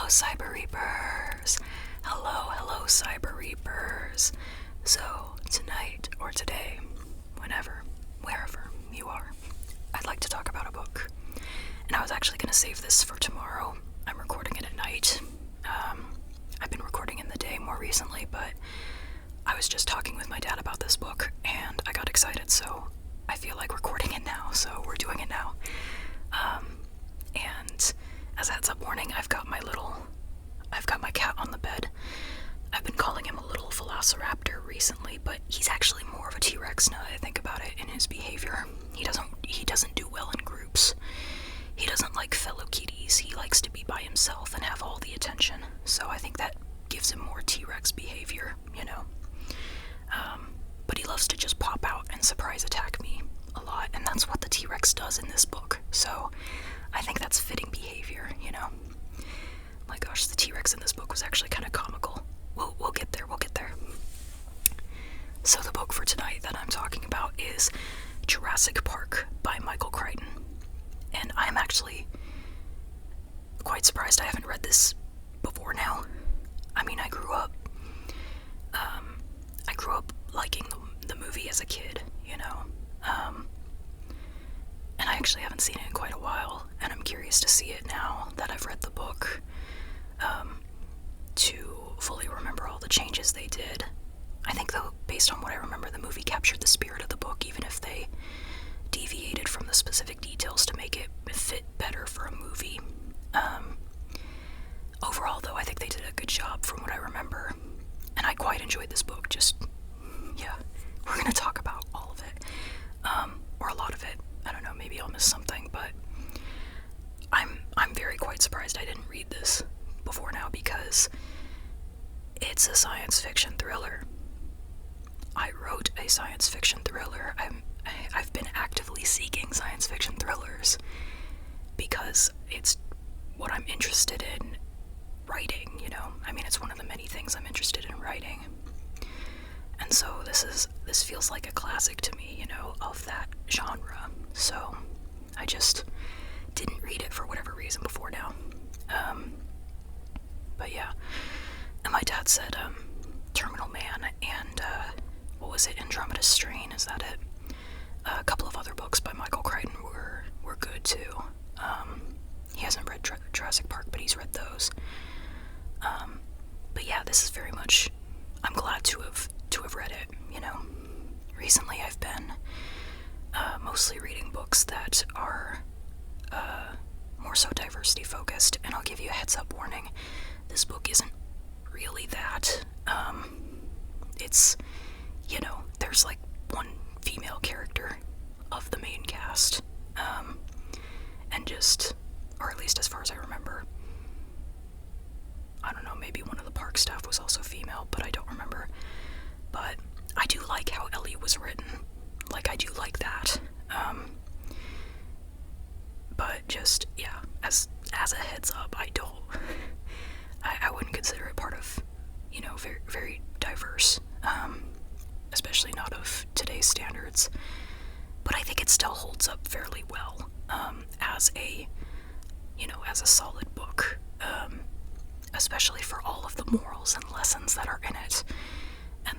Cyber Reapers! Hello, Cyber Reapers! So, tonight, or today, whenever, wherever you are, I'd like to talk about a book. And I was actually going to save this for tomorrow. I'm recording it at night. I've been recording in the day more recently, but I was just talking with my dad about this book, and I got excited, so I feel like recording it now, so we're doing it now. And as a heads up warning, I've got my cat on the bed. I've been calling him a little velociraptor recently, but he's actually more of a T-Rex now that I think about it in his behavior. He doesn't do well in groups. He doesn't like fellow kitties. He likes to be by himself and have all the attention. So I think that gives him more T-Rex behavior, you know. But he loves to just pop out and surprise attack me a lot, and that's what the T-Rex does in this book. So I think that's fitting behavior, you know. My gosh, the T-Rex in this book was actually kind of comical. We'll get there. So the book for tonight that I'm talking about is Jurassic Park by Michael Crichton. And I'm actually quite surprised I haven't read this before now. I mean, I grew up liking the movie as a kid, you know. And I actually haven't seen it in quite a while, and I'm curious to see it now that I've read the book, to fully remember all the changes they did. I think, though, based on what I remember, the movie captured the spirit of the book, even if they deviated from the specific details to make it fit better for a movie. Overall, though, I think they did a good job from what I remember, and I quite enjoyed this book. We're gonna talk about all of it, or a lot of it. I don't know, maybe I'll miss something, but I'm very quite surprised I didn't read this before now, because it's a science fiction thriller. I wrote a science fiction thriller. I've been actively seeking science fiction thrillers because it's what I'm interested in writing, you know? I mean, it's one of the many things I'm interested in writing. And so this feels like a classic to me, you know, of that genre. So I just didn't read it for whatever reason before now. But yeah. And my dad said, Terminal Man and, what was it, Andromeda's Strain, is that it? A couple of other books by Michael Crichton were good too. He hasn't read Jurassic Park, but he's read those. But yeah, this is very much, I'm glad to have read it, you know. Recently I've been mostly reading books that are more so diversity focused, and I'll give you a heads up warning, this book isn't really that. It's, you know, there's like one female character of the main cast, and just, or at least as far as I remember, I don't know, maybe one of the park staff was also female, but I don't remember. But I do like how Ellie was written. Like, I do like that. But just, yeah, as a heads up, I wouldn't consider it part of, you know, very, very diverse, especially not of today's standards. But I think it still holds up fairly well, as a solid book, especially for all of the morals and lessons that are in it, and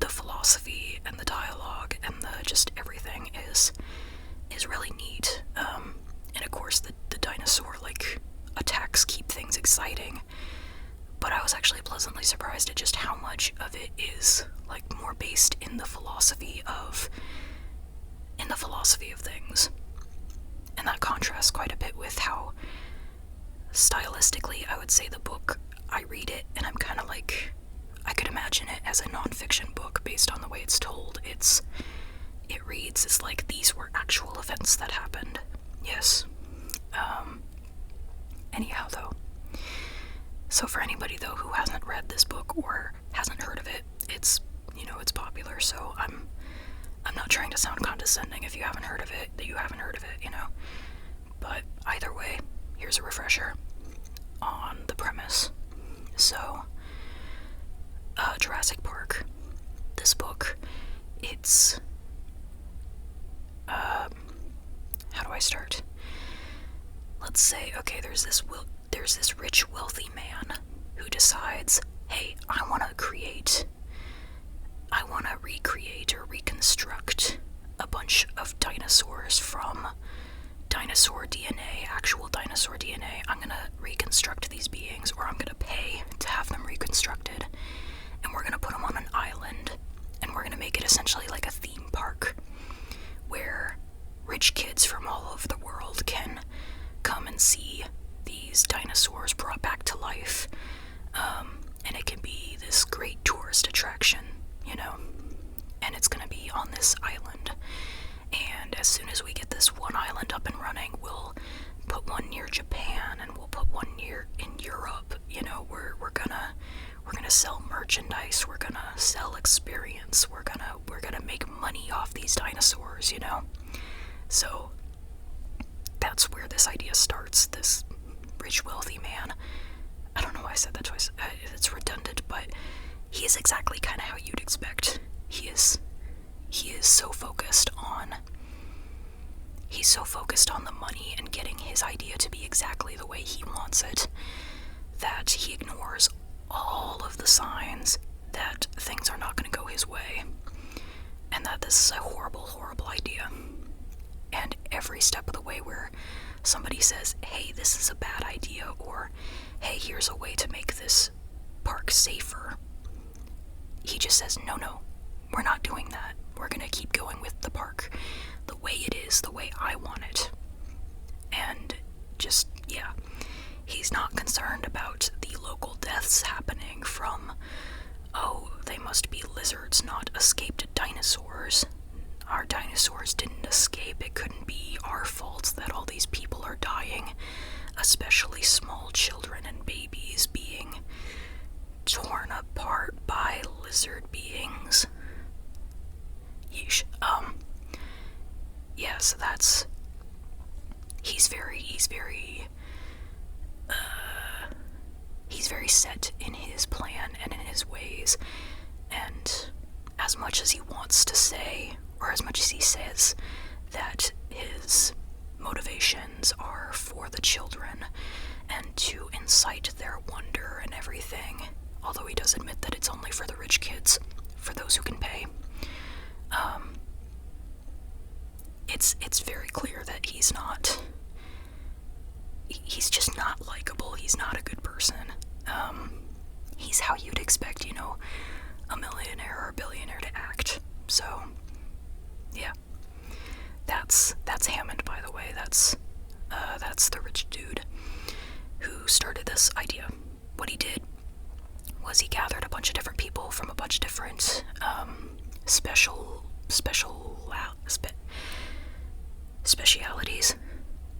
the philosophy and the dialogue and the just everything is really neat. And of course the dinosaur like attacks keep things exciting, but I was actually pleasantly surprised at just how much of it is like more based in the philosophy of things. And that contrasts quite a bit with how stylistically I would say the book, I read it and I'm kind of like, I could imagine it as a nonfiction book based on the way it's told. It reads as like these were actual events that happened. Yes. Anyhow though, so for anybody though who hasn't read this book or hasn't heard of it, it's, you know, it's popular, so I'm not trying to sound condescending if you haven't heard of it, that you haven't heard of it, you know. But either way, here's a refresher on the premise. So, Jurassic Park, this book, it's, how do I start? Let's say, okay, there's there's this rich, wealthy man who decides, hey, I want to recreate or reconstruct a bunch of dinosaurs from dinosaur DNA, actual dinosaur DNA. I'm going to reconstruct these beings, or I'm going to pay to have them reconstructed, and we're going to put them on an island, and we're going to make it essentially like a theme park where rich kids from all over the world can come and see these dinosaurs brought back to life, and it can be this great tourist attraction, you know, and it's going to be on this island. And as soon as we get this one island up and running, we'll put one near Japan, and we'll put one near in Europe. You know, we're gonna sell merchandise, we're gonna sell experience, we're gonna make money off these dinosaurs, you know. So that's where this idea starts. This rich, wealthy man. I don't know why I said that twice. It's redundant, but he is exactly kind of how you'd expect. He is so focused on the money and getting his idea to be exactly the way he wants it, that he ignores all of the signs that things are not going to go his way, and that this is a horrible, horrible idea. And every step of the way where somebody says, hey, this is a bad idea, or hey, here's a way to make this park safer, he just says, no, we're not doing that. We're gonna keep going with the park the way it is, the way I want it. And just, yeah, he's not concerned about the local deaths happening from, oh, they must be lizards, not escaped dinosaurs. Our dinosaurs didn't escape. It couldn't be our fault that all these people are dying, especially small children and babies being torn apart by lizard beings. Yeesh. Yeah, so that's, he's very set in his plan and in his ways, and as much as he wants to say, or as much as he says that his motivations are for the children and to incite their wonder and everything, although he does admit that it's only for the rich kids, for those who can pay, it's very clear that he's just not likable. He's not a good person. He's how you'd expect, you know, a millionaire or a billionaire to act. So, yeah, that's Hammond, by the way. That's the rich dude who started this idea. What he did was he gathered a bunch of different people from a bunch of different specialities.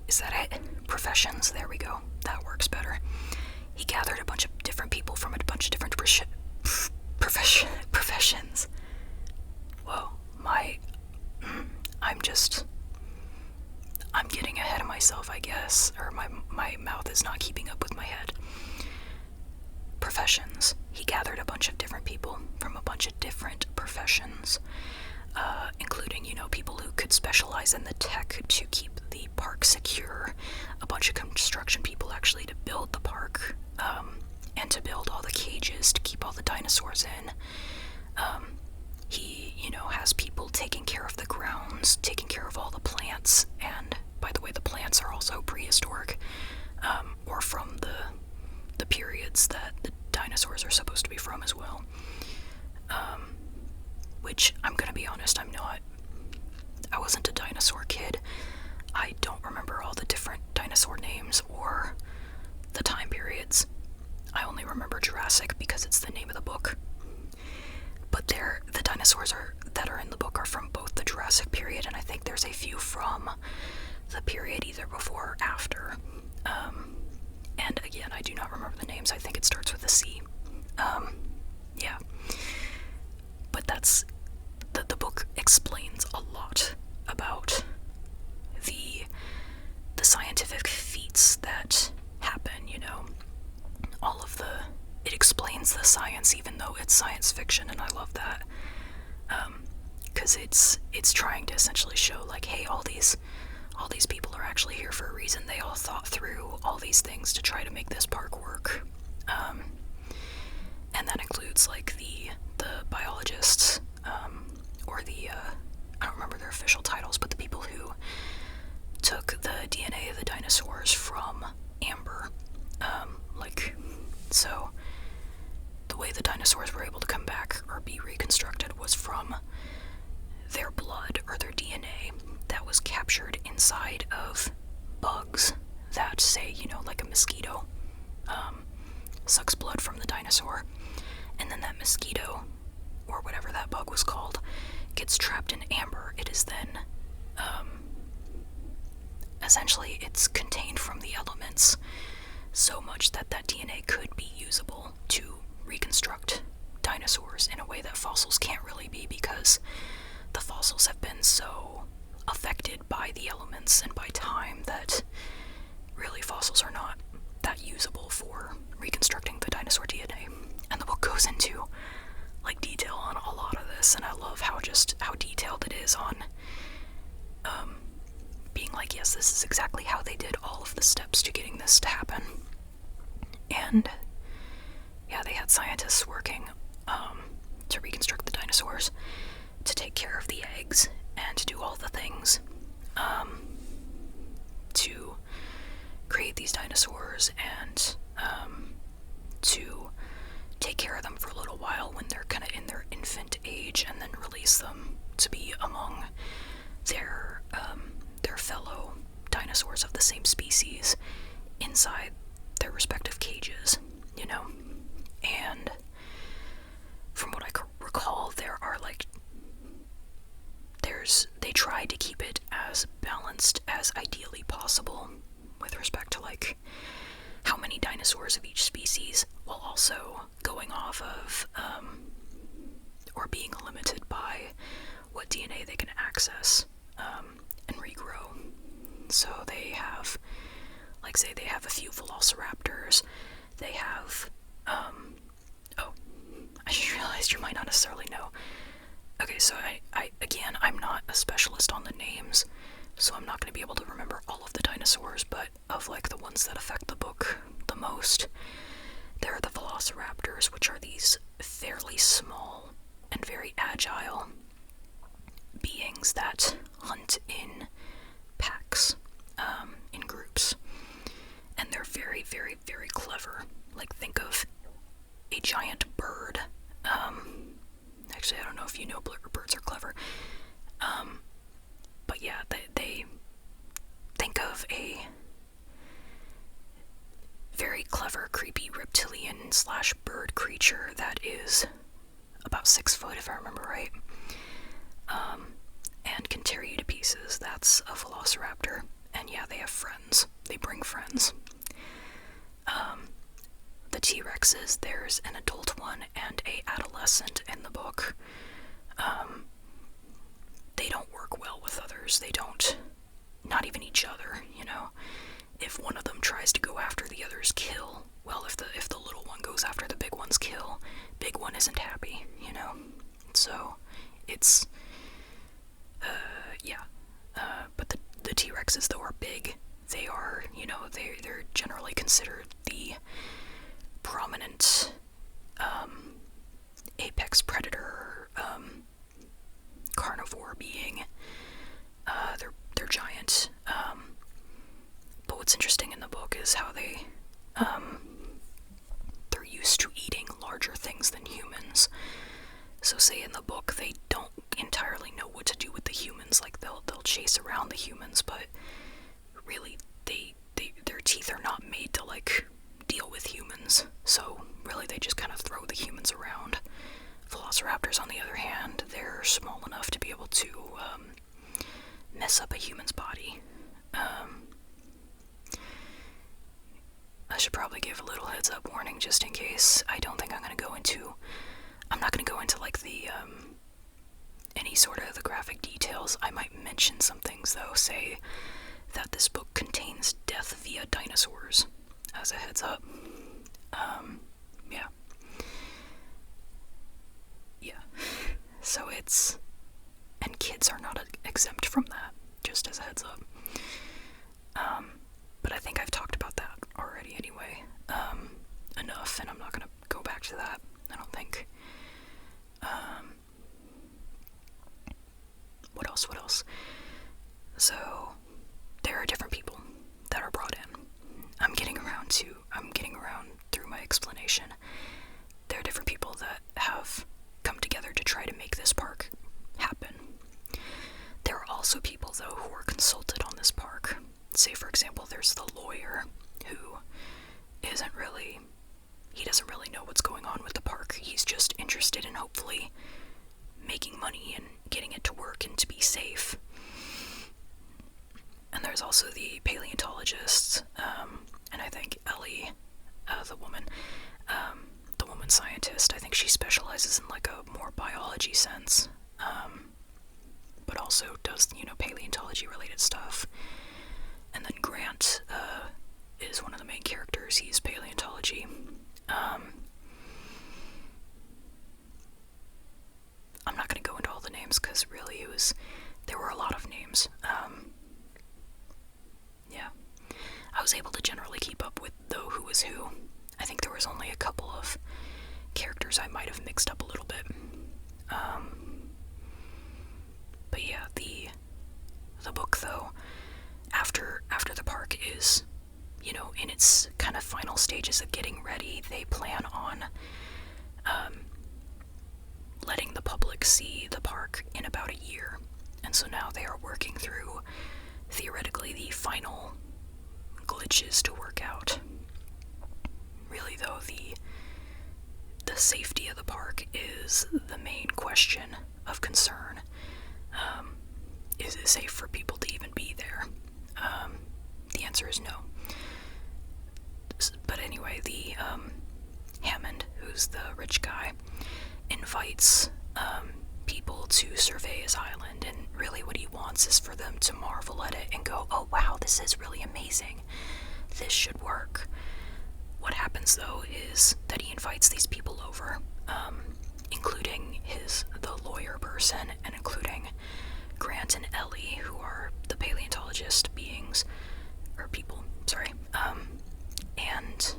Is that it? Professions. There we go. That works better. He gathered a bunch of different people from a bunch of different professions. Whoa, I'm getting ahead of myself, I guess, or my mouth is not keeping up with my head. Professions. He gathered a bunch of different people from a bunch of different professions, including, you know, people who could specialize in the tech to keep the park secure, a bunch of construction people actually to build the park, and to build all the cages to keep all the dinosaurs in. He, you know, has people taking care of the grounds, taking care of all the plants, and by the way, the plants are also prehistoric, or from the periods that the dinosaurs are supposed to be from as well. Which, I'm gonna be honest, I wasn't a dinosaur kid. I don't remember all the different dinosaur names or the time periods. I only remember Jurassic because it's the name of the book. But the dinosaurs that are in the book are from both the Jurassic period, and I think there's a few from the period either before or after. And again, I do not remember the names. I think it starts with a C. Yeah. But that's, the book explains a lot about the scientific feats that happen, you know. It explains the science, even though it's science fiction, and I love that. Because it's trying to essentially show, like, hey, all these all these people are actually here for a reason. They all thought through all these things to try to make this park work. And that includes, like, the biologists, or the, I don't remember their official titles, but the people who took the DNA of the dinosaurs from amber. So the way the dinosaurs were able to come back or be reconstructed was from their blood or their DNA that was captured inside of bugs that, say, like a mosquito, sucks blood from the dinosaur, and then that mosquito, or whatever that bug was called, gets trapped in amber. It is then, essentially, it's contained from the elements so much that that DNA could be usable to reconstruct dinosaurs in a way that fossils can't really be, because the fossils have been so affected by the elements and by time that really fossils are not that usable for reconstructing the dinosaur DNA. And the book goes into, like, detail on a lot of this, and I love how detailed it is on being like, yes, this is exactly how they did all of the steps to getting this to happen. And yeah, they had scientists working to reconstruct the dinosaurs, to take care of the eggs, and to do all the things to create these dinosaurs, and to take care of them for a little while when they're kind of in their infant age, and then release them to be among their fellow dinosaurs of the same species inside their respective cages, And from what I recall, they tried to keep it as balanced as ideally possible with respect to, like, how many dinosaurs of each species, while also going off of, or being limited by what DNA they can access, and regrow. So they have, like, say they have a few velociraptors, they have, I just realized you might not necessarily know. Okay, so I'm not a specialist on the names, so I'm not going to be able to remember all of the dinosaurs, but of, like, the ones that affect the book the most, there are the velociraptors, which are these fairly small and very agile beings that hunt in packs, in groups, and they're very, very, very clever. Like, think of a giant bird. Actually, I don't know if you know birds are clever, but yeah, they think of a very clever, creepy reptilian / bird creature that is about 6 foot, if I remember right, and can tear you to pieces. That's a velociraptor. And yeah, they have friends. They bring friends. The T-Rexes, there's an adult one and a adolescent in the book. They don't work well with others. They don't, not even each other, If one of them tries to go after the other's kill, well, if the little one goes after the big one's kill, big one isn't happy, So, it's, yeah. But the T-Rexes, though, are big. They are, they're generally considered the prominent apex predator, carnivore being. They're giant. But what's interesting in the book is how they're used to eating larger things than humans. So, say in the book, they don't entirely know what to do with the humans. Like, they'll chase around the humans, but really, their teeth are not made to, like, deal with humans. So, really, they just kind of throw the humans around. Velociraptors, on the other hand, they're small enough to be able to mess up a human's body. I should probably give a little heads up warning just in case. I'm not going to go into, like, the, any sort of the graphic details. I might mention some things, though, say that this book contains death via dinosaurs, as a heads up. Yeah. Yeah. So and kids are not exempt from that, just as a heads up. But I think I've talked about that already anyway, enough, and I'm not gonna go back to that, I don't think. What else? So, there are different people that are brought in. I'm getting around through my explanation. There are different people that have come together to try to make this park happen. There are also people, though, who are consulted on this park. Say, for example, there's the lawyer who he doesn't really know what's going on with the park. He's just interested in hopefully making money and getting it to work and to be safe. And there's also the paleontologists, and I think Ellie, the woman scientist, I think she specializes in like a more biology sense, but also does, paleontology related stuff. And then Grant is one of the main characters. He's paleontology. I'm not going to go into all the names because really there were a lot of names. Yeah. I was able to generally keep up with, though, who was who. I think there was only a couple of characters I might have mixed up a little bit. But yeah, the book, though, after the park is, in its kind of final stages of getting ready, they plan on letting the public see the park in about a year. And so now they are working through, theoretically, the final glitches to work out. Really, though, the safety of the park is the main question of concern. Is it safe for people to even be there? The answer is no. But anyway, the Hammond, who's the rich guy, invites people to survey his island, and really what he wants is for them to marvel at it and go, oh wow, this is really amazing. This should work. What happens, though, is that he invites these people over, including the lawyer person, and including Grant and Ellie, who are the paleontologist people, and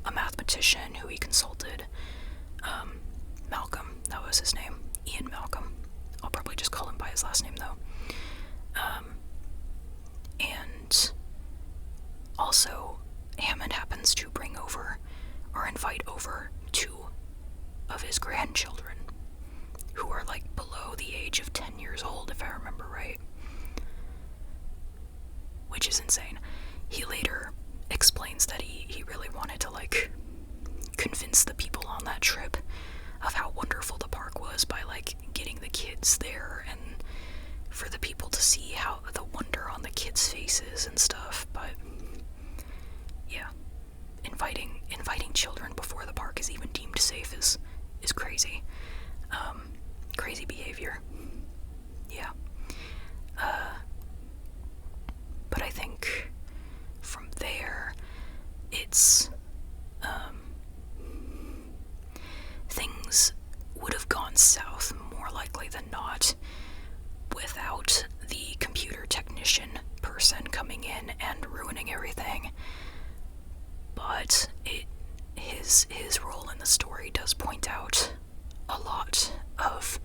a mathematician who he consulted, Malcolm, that was his name, Ian Malcolm. I'll probably just call him by his last name, though. And also, Hammond happens to bring over, or invite over, 2 of his grandchildren, who are, like, below the age of 10 years old, if I remember right. Which is insane. He later explains that he really wanted to, like, convince the people on that trip of how wonderful the park was by, like, getting the kids there and for the people to see how the wonder on the kids' faces and stuff. But yeah, inviting children before the park is even deemed safe is crazy. Crazy behavior. Yeah. But I think from there, it's, things would have gone south more likely than not without the computer technician person coming in and ruining everything. But his role in the story does point out a lot of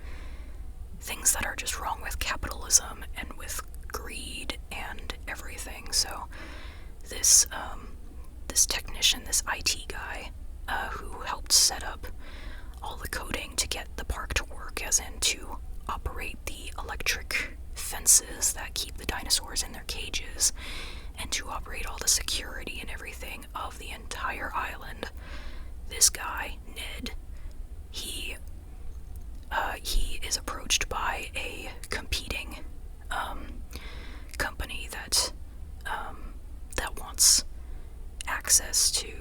things that are just wrong with capitalism and with greed and everything. So this technician, this IT guy, who helped set up all the coding to get the park to work, as in to operate the electric fences that keep the dinosaurs in their cages, and to operate all the security and everything of the entire island. This guy, Ned, he is approached by a competing company that wants access to,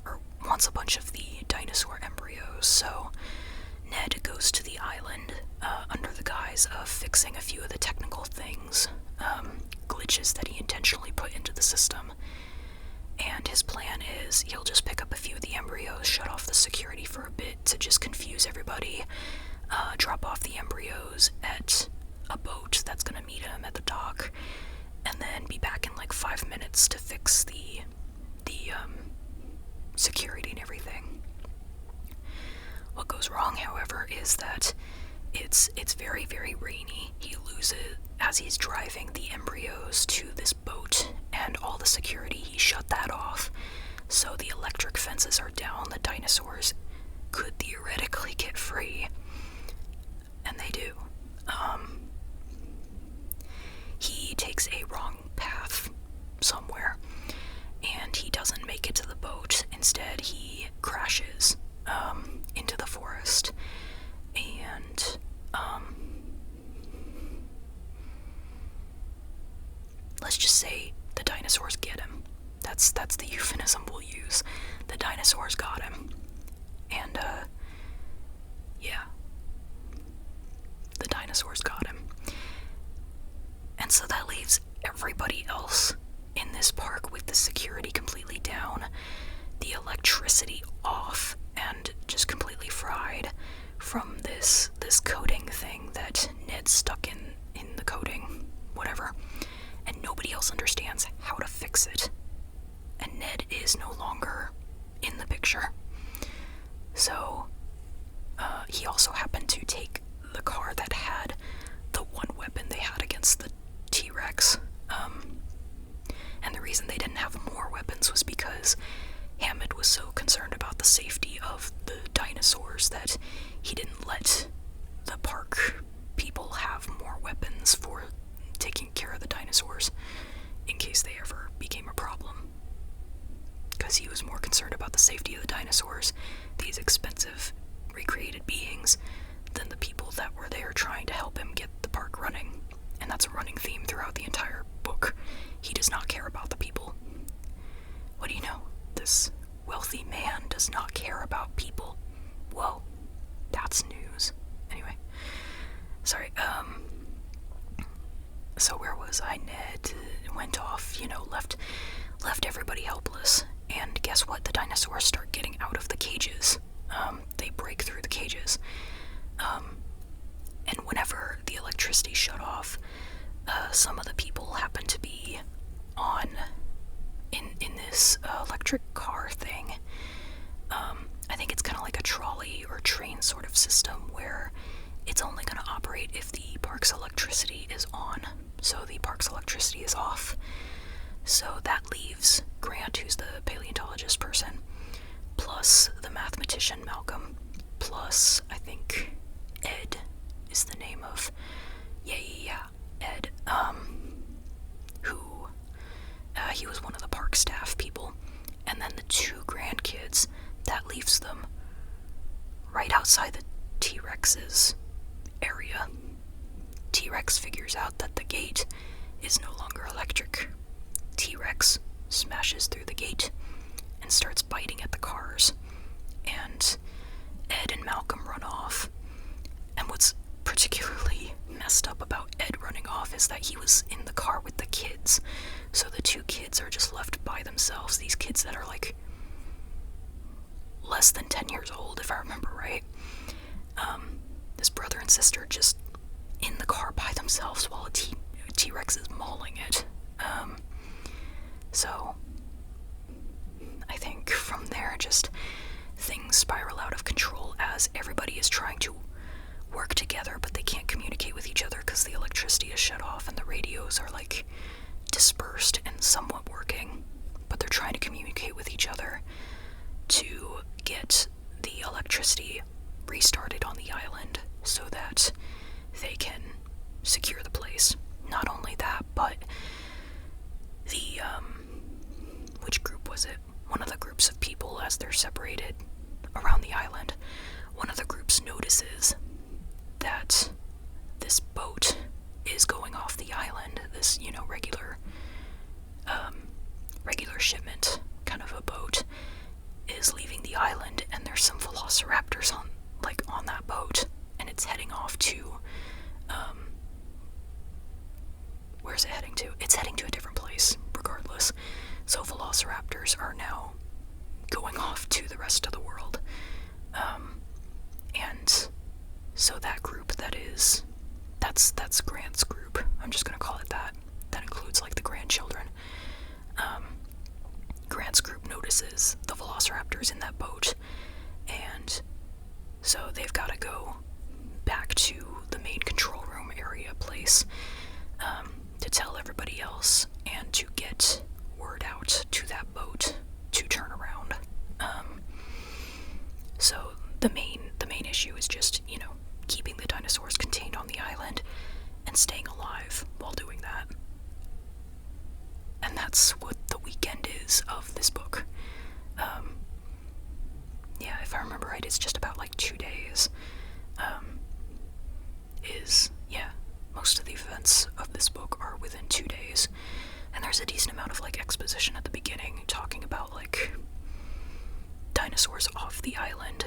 or wants a bunch of the dinosaur embryos. So Ned goes to the island under the guise of fixing a few of the technical things, glitches that he intentionally put into the system. And his plan is he'll just pick up a few of the embryos, shut off the security for a bit to just confuse everybody, drop off the embryos at a boat that's going to meet him at the dock, and then be back in like 5 minutes to fix the security and everything. What goes wrong, however, is that it's very, very rainy. He loses, as he's driving the embryos to this boat and all the security, he shut that off. So the electric fences are down, the dinosaurs could theoretically get free, and they do. He takes a wrong path somewhere, and he doesn't make it to the boat. Instead, he crashes into the forest, and let's just say the dinosaurs get him. That's the euphemism we'll use. The dinosaurs got him, and yeah, the dinosaurs got him. And so that leaves everybody else in this park with the security completely down, the electricity off, and just completely fried from this coating thing that Ned stuck in the coating, whatever. And nobody else understands how to fix it. And Ned is no longer in the picture. So he also happened to take the car that had the one weapon they had against the T-Rex. And the reason they didn't have more weapons was because Hammond was so concerned about the safety of the dinosaurs that he didn't let the park people have more weapons for taking care of the dinosaurs in case they ever became a problem. Because he was more concerned about the safety of the dinosaurs, these expensive recreated beings, than the people that were there trying to help him get the park running. And that's a running theme throughout the entire book. He does not care about the people. What do you know? This wealthy man does not care about people. Well, that's news. Anyway, sorry, so where was I? Ned went off, left everybody helpless. And guess what? The dinosaurs start getting out of the cages. They break through the cages. And whenever the electricity shut off, some of the people happen to be in this electric car thing. I think it's kind of like a trolley or train sort of system where it's only going to operate if the park's electricity is on. So the park's electricity is off. So that leaves Grant, who's the paleontologist person, plus the mathematician Malcolm, plus I think Ed is the name of, Ed, who, he was one of the park staff people, and then the two grandkids. That leaves them right outside the T-Rex's area. T-Rex figures out that the gate is no longer electric. T-Rex smashes through the gate and starts biting at the cars, and Ed and Malcolm run off. And what's particularly messed up about Ed running off is that he was in the car with the kids, so the two kids are just left by themselves. These kids that are like less than 10 years old, if I remember right. This brother and sister just in the car by themselves while a T-Rex is mauling it. So I think from there just things spiral out of control as everybody is trying to work together, but they can't communicate with each other because the electricity is shut off and the radios are like dispersed and somewhat working, but they're trying to communicate with each other to get the electricity restarted on the island so that they can secure the place. Not only that, but the, which group was it? One of the groups of people, as they're separated around the island, one of the groups notices that this boat is going off the island, this, regular shipment kind of a boat is leaving the island, and there's some velociraptors on that boat, and it's heading off to, where's it heading to? It's heading to a different place, regardless. So velociraptors are now going off to the rest of the world. And so that group that's Grant's group, I'm just gonna call it that. that includes like the grandchildren. Grant's group notices the velociraptors in that boat, and so they've got to go back to the main control room area place to tell everybody else and to get word out to that boat to turn around. So the main issue is just, keeping the dinosaurs contained on the island and staying alive while doing that. And that's what the weekend is of this book. Yeah, if I remember right, it's just about like 2 days. Most of the events of this book are within 2 days. And there's a decent amount of like exposition at the beginning talking about like dinosaurs off the island,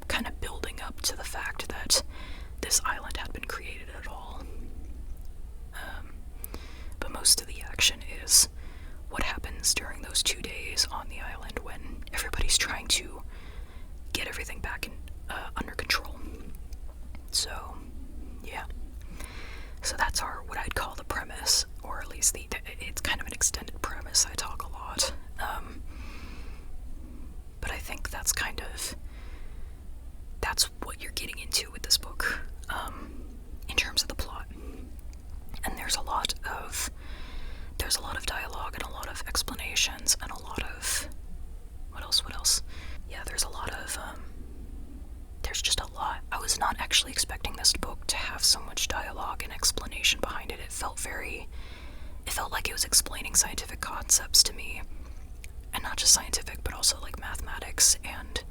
kind of building up to the fact that this island had been created at all. But most of the action is what happens during those 2 days on the island when everybody's trying to get everything back under control. So, yeah. So that's what I'd call the premise, or at least it's kind of an extended premise. I talk a lot. But I think that's what you're getting into with this book, in terms of the plot. And there's a lot of dialogue and a lot of explanations and a lot of what else? Yeah, there's just a lot. I was not actually expecting this book to have so much dialogue and explanation behind it. It felt like it was explaining scientific concepts to me, and not just scientific, but also like mathematics and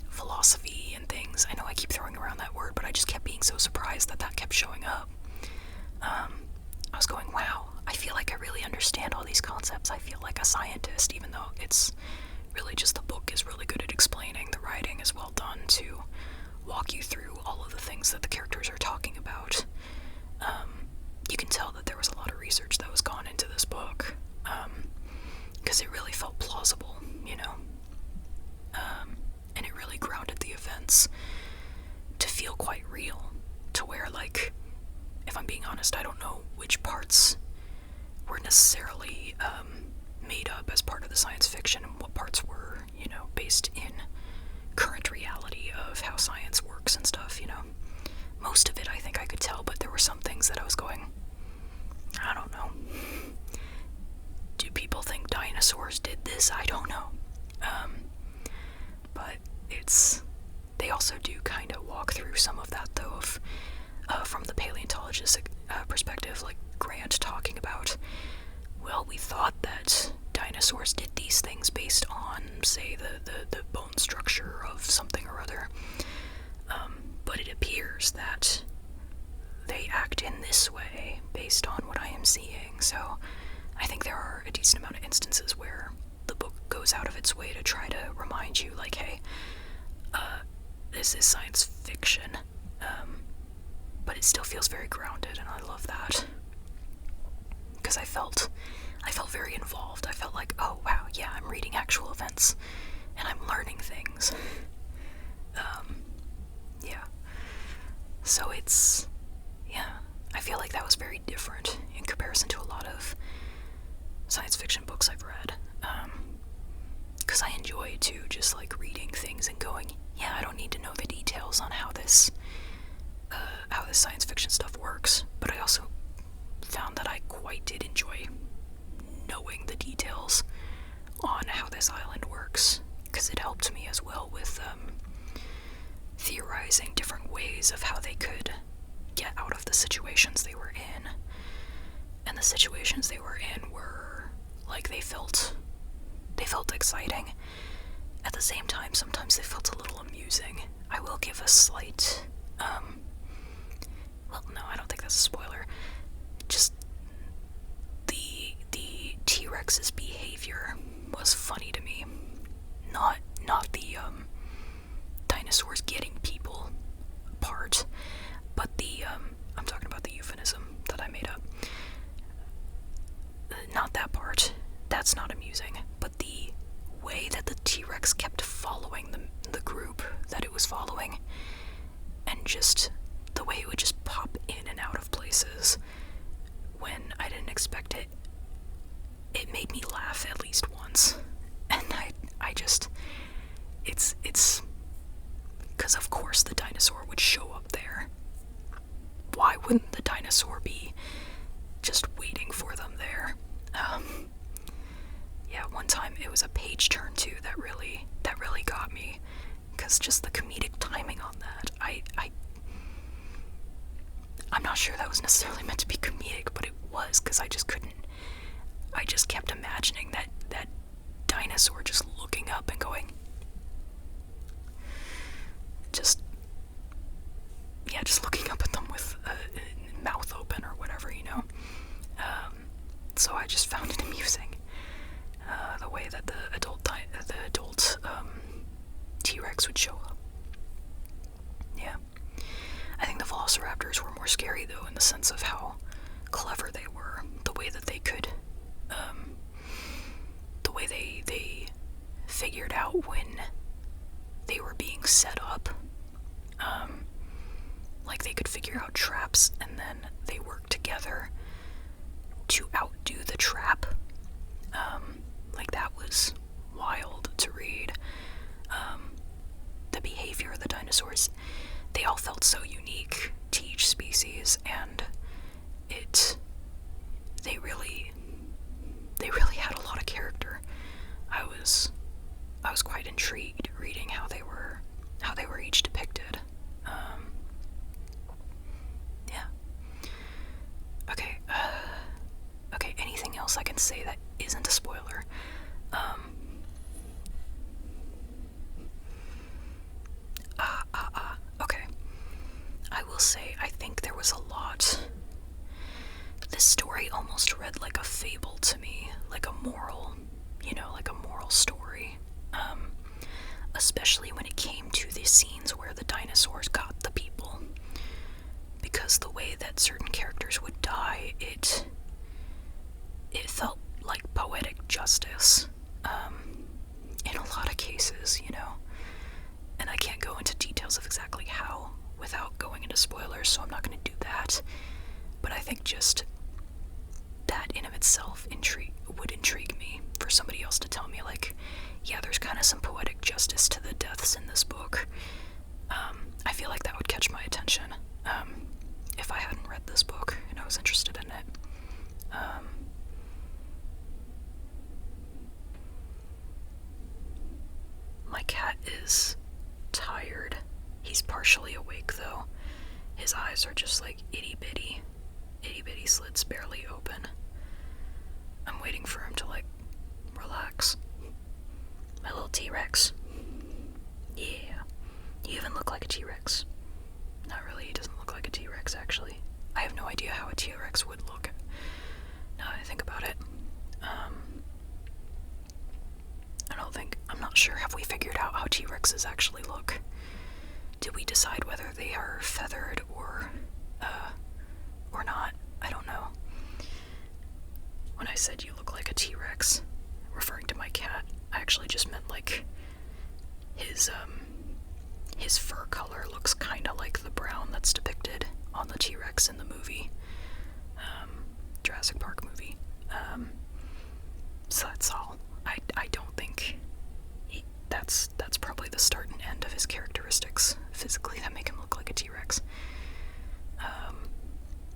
philosophy and things. I know I keep throwing around that word, but I just kept being so surprised that kept showing up. I was going, wow, I feel like I really understand all these concepts. I feel like a scientist, even though it's really just the book is really good at explaining. The writing is well done to walk you through all of the things that the characters are talking about. You can tell that there was a lot of research that was gone into this book, because it really felt plausible, and it really grounded the events to feel quite real, to where, like, if I'm being honest, I don't know which parts were necessarily made up as part of the science fiction and what parts were, based in current reality of how science works and stuff, Most of it I think I could tell, but there were some things that I was going, I don't know. Do people think dinosaurs did this? I don't know. But they also do kind of walk through some of that, though, from the paleontologist perspective, like Grant talking about, well, we thought that dinosaurs did these things based on, say, the bone structure of something or other, but it appears that they act in this way based on what I am seeing. So I think there are a decent amount of instances where the book goes out of its way to try to remind you, like, hey, this is science fiction, but it still feels very grounded, and I love that, because I felt very involved. I felt like, oh wow, yeah, I'm reading actual events, and I'm learning things. Yeah. So I feel like that was very different in comparison to a lot of science fiction books I've read, because I enjoy too, just like reading things and going, yeah, I don't need to know the details on how this science fiction stuff works, but I also found that I quite did enjoy knowing the details on how this island works, because it helped me as well with theorizing different ways of how they could get out of the situations they were in. And the situations they were in were, like, they felt exciting. At the same time, sometimes they felt a little amusing. I will give a slight, well, no, I don't think that's a spoiler. Just the T-Rex's behavior was funny to me. Not the dinosaurs getting people part, but I'm talking about the euphemism that I made up. Not that part. That's not amusing. But the way that the T-Rex kept following the group that it was following, and just the way it would just pop in and out of places, when I didn't expect it, it made me laugh at least once. And I just, it's, because of course the dinosaur would show up there. Why wouldn't the dinosaur be just waiting for them there? Yeah, one time it was a page turn too that really got me, because just the comedic timing on that, I'm not sure that was necessarily meant to be comedic, but it was, because I just kept imagining that dinosaur just looking up and going, just looking up at them with mouth open or whatever, so I just found it amusing, the way that the adult T-Rex would show up. Yeah. I think the velociraptors were more scary, though, in the sense of how clever they were, the way that they could, the way they figured out when they were being set up. Like, they could figure out traps, and then they worked together to outdo the trap. Like, that was wild to read. The behavior of the dinosaurs, they all felt so unique to each species, and they really had a lot of character. I was quite intrigued reading how they were each depicted. Yeah. Okay, anything else I can say that isn't a spoiler? Okay. I will say, I think there was a lot. This story almost read like a fable to me, like a moral, like a moral story. Especially when it came to the scenes where the dinosaurs got the people. Because the way that certain characters would die, it felt like poetic justice, in a lot of cases, And I can't go into details of exactly how without going into spoilers, so I'm not going to do that. But I think just that in of itself would intrigue me for somebody else to tell me, like, yeah, there's kind of some poetic justice to the deaths in this book. I feel like that would catch my attention, if I hadn't read this book and I was interested in it. My cat is tired. He's partially awake, though. His eyes are just like itty bitty slits barely open. I'm waiting for him to, like, relax. My little T-Rex. Yeah. You even look like a T-Rex. Not really, he doesn't look like a T-Rex, actually. I have no idea how a T-Rex would look, now that I think about it. I'm not sure, have we figured out how T-Rexes actually look? Did we decide whether they are feathered or not? I don't know. When I said you look like a T-Rex, referring to my cat, I actually just meant, like, his fur color looks kinda like the brown that's depicted on the T-Rex in the movie, Jurassic Park movie. So that's all. I don't think that's probably the start and end of his characteristics physically that make him look like a T-Rex.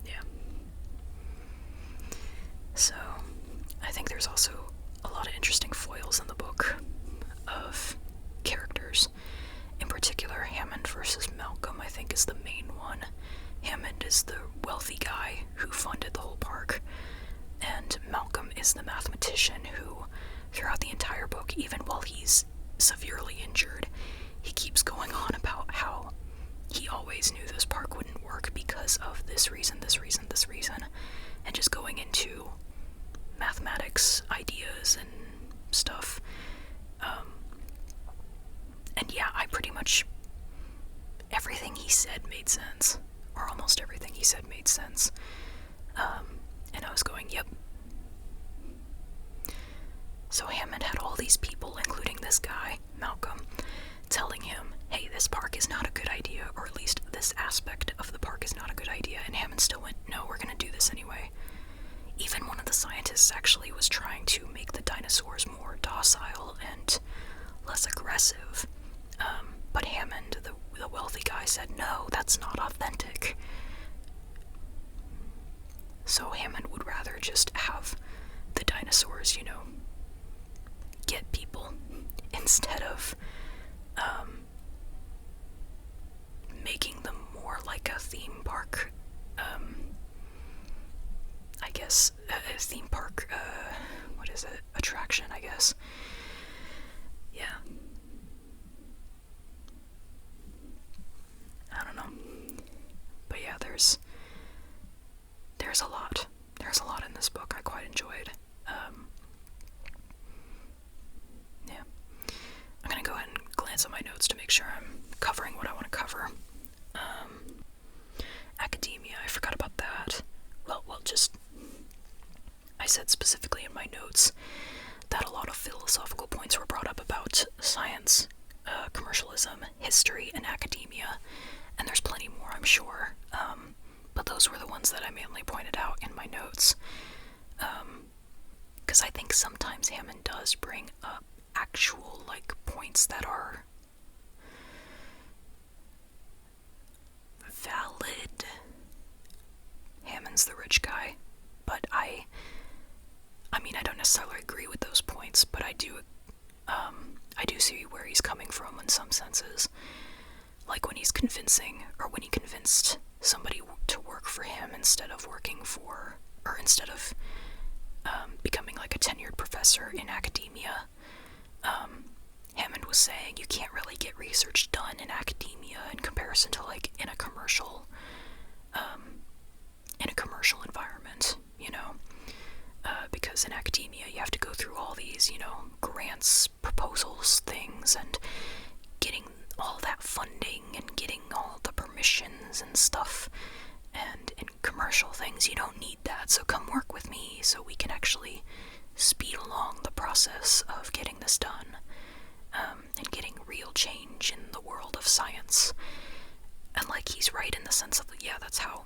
Yeah. So, I think there's also a lot of interesting foils in the book of characters. In particular, Hammond versus Malcolm, I think, is the main one. Hammond is the wealthy guy who funded the whole park, and Malcolm is the mathematician who, throughout the entire book, even while he's severely injured, he keeps going on about how he always knew this park wouldn't work because of this reason, and just going into mathematics ideas and stuff. And yeah, I pretty much, everything he said made sense, or almost everything he said made sense. And I was going, yep. So Hammond had all these people, including this guy, Malcolm, telling him, hey, this park is not a good idea, or at least this aspect of the park is not a good idea, and Hammond still went, no, we're gonna do this anyway. even one of the scientists actually was trying to make the dinosaurs more docile and less aggressive. But Hammond, the wealthy guy, said, no, that's not authentic. So Hammond would rather just have the dinosaurs, get people instead of making them more like a theme park, I guess, a theme park, attraction, I guess. Yeah. I don't know. But yeah, there's a lot. There's a lot in this book I quite enjoyed. Yeah. I'm gonna go ahead and glance at my notes to make sure I'm covering what I want to cover. Academia, I forgot about that. Well, I said specifically in my notes that a lot of philosophical points were brought up about science, commercialism, history, and academia, and there's plenty more, I'm sure, but those were the ones that I mainly pointed out in my notes, because I think sometimes Hammond does bring up actual, points that are valid. Hammond's the rich guy, but I don't necessarily agree with those points, but I do see where he's coming from in some senses. Like when he convinced somebody to work for him instead of becoming like a tenured professor in academia. Hammond was saying you can't really get research done in academia in comparison to in a commercial environment, because in academia you have to go through all these, grants, proposals, things, and getting all that funding and getting all the permissions and stuff. And in commercial things, you don't need that, so come work with me so we can actually speed along the process of getting this done, and getting real change in the world of science. And he's right in the sense of, yeah, that's how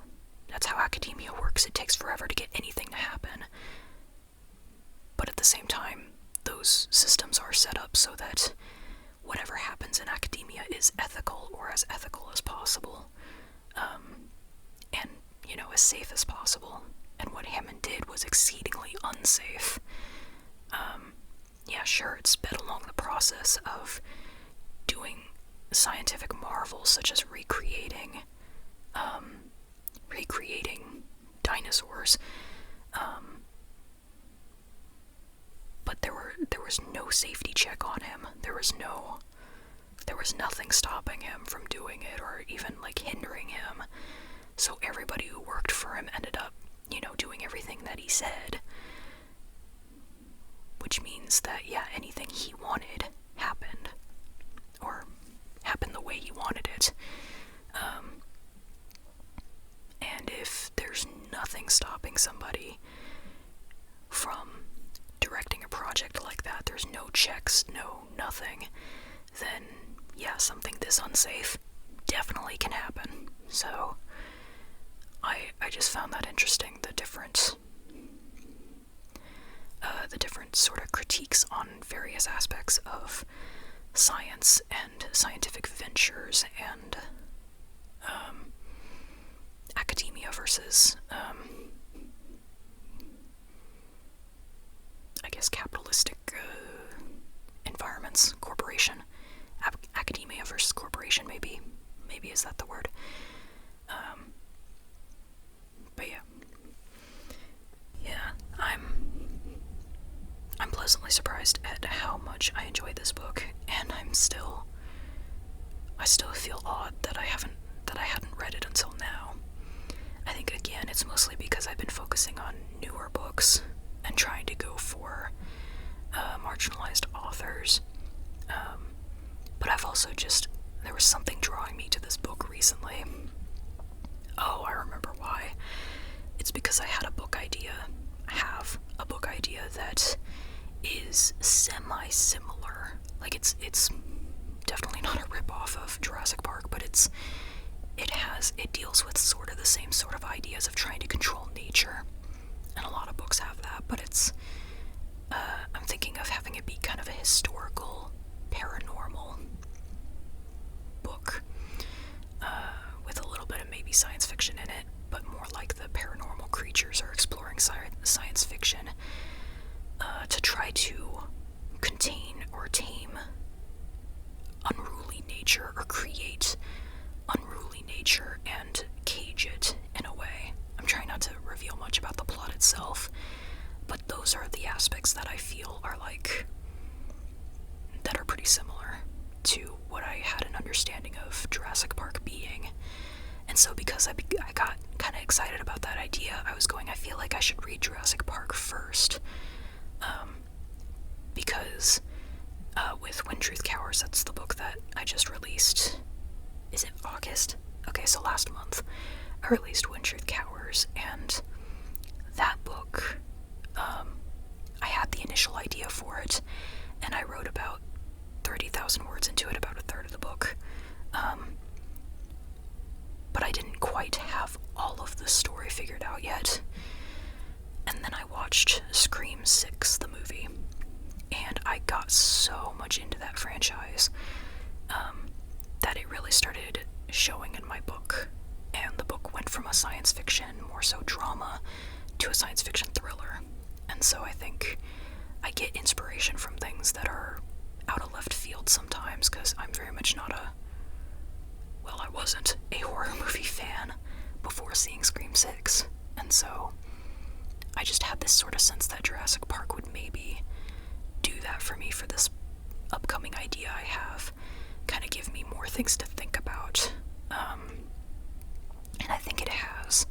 academia works. It takes forever to get anything to happen. But at the same time, those systems are set up so that whatever happens in academia is ethical, or as ethical as possible, and, as safe as possible. And what Hammond did was exceedingly unsafe. Yeah, sure, it sped along the process of doing scientific marvels such as recreating dinosaurs, but there was no safety check on him. There was nothing stopping him from doing it, or even hindering him. So everybody who worked for him ended up, doing everything that he said, which means that, yeah, anything he wanted happened, or happened the way he wanted it. And if there's nothing stopping somebody from directing a project like that, there's no checks, no nothing, then yeah, something this unsafe definitely can happen. So I just found that interesting, the different sort of critiques on various aspects of science and scientific ventures and academia versus I guess capitalistic environments, corporation, academia versus corporation, maybe is that the word? But yeah, I'm pleasantly surprised at how much I enjoyed this book, and I still feel odd that I hadn't read it until now. I think again it's mostly because I've been focusing on newer books and trying to go for marginalized authors. But I've also there was something drawing me to this book recently. Oh, I remember why. It's because I had a book idea. I have a book idea that is semi-similar. It's definitely not a rip-off of Jurassic Park, but it deals with sort of the same sort of ideas of trying to control nature. and a lot of books have that, but I'm thinking of having it be kind of a historical, paranormal book, with a little bit of maybe science fiction in it, but more like the paranormal creatures are exploring science fiction, to try to contain or tame unruly nature, or create unruly nature and cage it in a way. I'm trying not to reveal much about the plot itself, but those are the aspects that I feel are that are pretty similar to what I had an understanding of Jurassic Park being. And so because I got kind of excited about that idea, I feel like I should read Jurassic Park first, because with When Truth Cowers, that's the book that I just released. Is it August? Okay, so last month I released When Truth Cowers, and that book, I had the initial idea for it, and I wrote about 30,000 words into it, about a third of the book, but I didn't quite have all of the story figured out yet. And then I watched Scream 6, the movie, and I got so much into that franchise that it really started showing in my book. And the book went from a science fiction, more so drama, to a science fiction thriller. And so I think I get inspiration from things that are out of left field sometimes, because I'm very much not I wasn't a horror movie fan before seeing Scream 6. And so I just had this sort of sense that Jurassic Park would maybe do that for me for this upcoming idea I have, kind of give me more things to think about, and I think it has.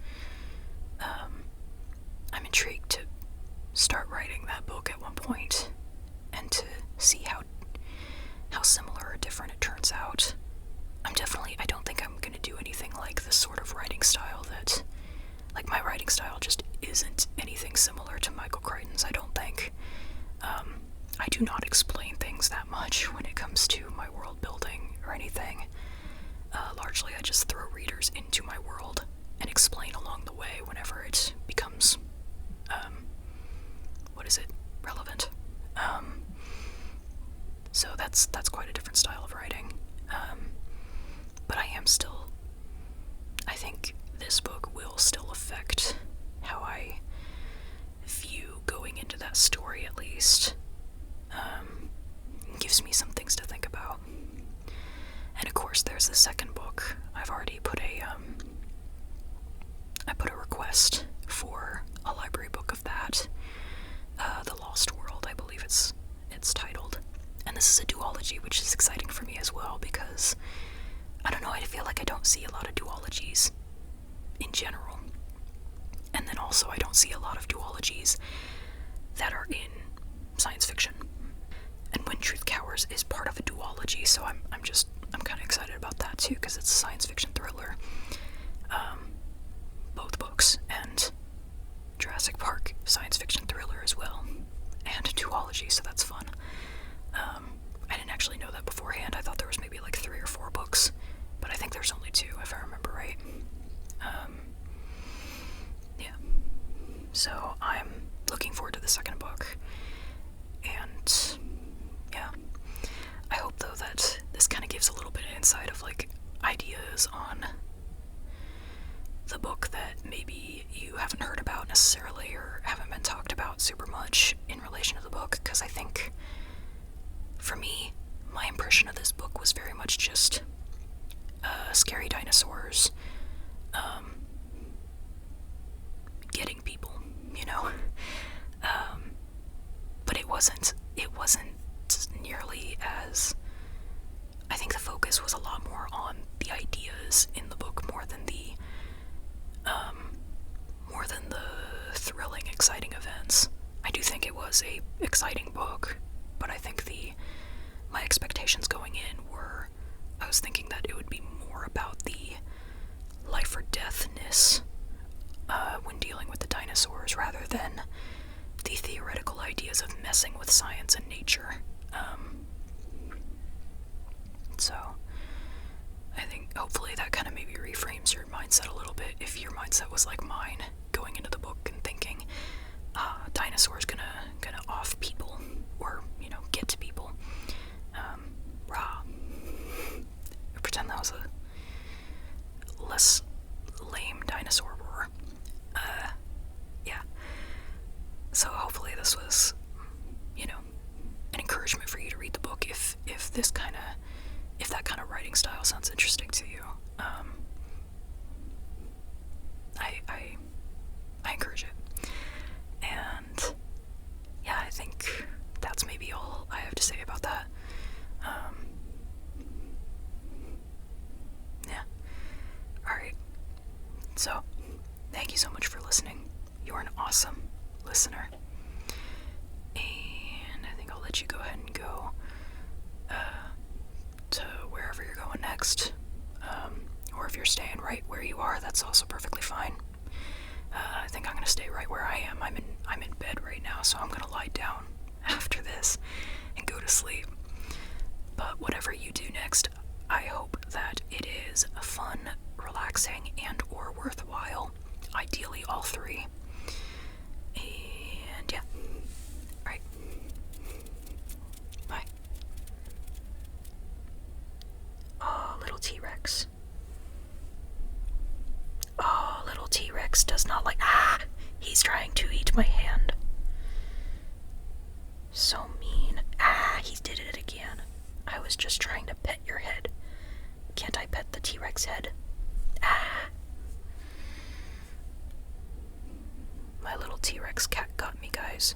I'm intrigued to start writing that book at one point, and to see how similar or different it turns out. I don't think I'm going to do anything like the sort of writing style that, like, my writing style just isn't anything similar to Michael Crichton's, I don't think. I do not explain things that much when it comes to my world building or anything. Largely, I just throw readers into my world and explain along the way whenever it becomes, relevant. So that's quite a different style of writing. But I think this book will still affect how I view going into that story, at least. It gives me some things to think about. And of course, there's the second book. I've already put I put a request for a library book of that. The Lost World, I believe it's titled. And this is a duology, which is exciting for me as well, because I don't know, I feel like I don't see a lot of duologies in general. And then also I don't see a lot of duologies that are in science fiction. And When Truth Cowers is part of a duology, so I'm kind of excited about that too, because it's a science fiction thriller. Both books, and Jurassic Park, science fiction thriller as well, and a duology, so that's fun. I didn't actually know that beforehand. I thought there was maybe like 3 or 4 books, but I think there's only 2, if I remember right. Yeah. So I'm looking forward to the second book, and yeah. I hope, though, that this kind of gives a little bit of insight of, like, ideas on the book that maybe you haven't heard about necessarily, or haven't been talked about super much in relation to the book, because I think, for me, my impression of this book was very much just scary dinosaurs getting people, you know? But it wasn't nearly as... I think the focus was a lot more on the ideas in the book more than the thrilling, exciting events. I do think it was a exciting book, but I think my expectations going in were, I was thinking that it would be more about the life or deathness when dealing with the dinosaurs, rather than the theoretical ideas of messing with science and nature. So I think hopefully that kind of maybe reframes your mindset a little bit, if your mindset was like mine going into the book and thinking, if that kind of writing style sounds interesting to you, I encourage it. And yeah, I think that's maybe all I have to say about that. Yeah. Alright. So, thank you so much for listening. You're an awesome listener. And I think I'll let you go ahead and go to wherever you're going next. Or if you're staying right where you are, that's also perfectly fine. I think I'm gonna stay right where I am. I'm in bed right now, so I'm gonna lie down after this and go to sleep. But whatever you do next, I hope that it is fun, relaxing, and or worthwhile. Ideally, all three. And yeah. Alright. Bye. Oh, little T-Rex. Oh, little T-Rex does not like. He's trying to eat my hand. So mean. He did it again. I was just trying to pet your head. Can't I pet the T-Rex head? My little T-Rex cat got me, guys.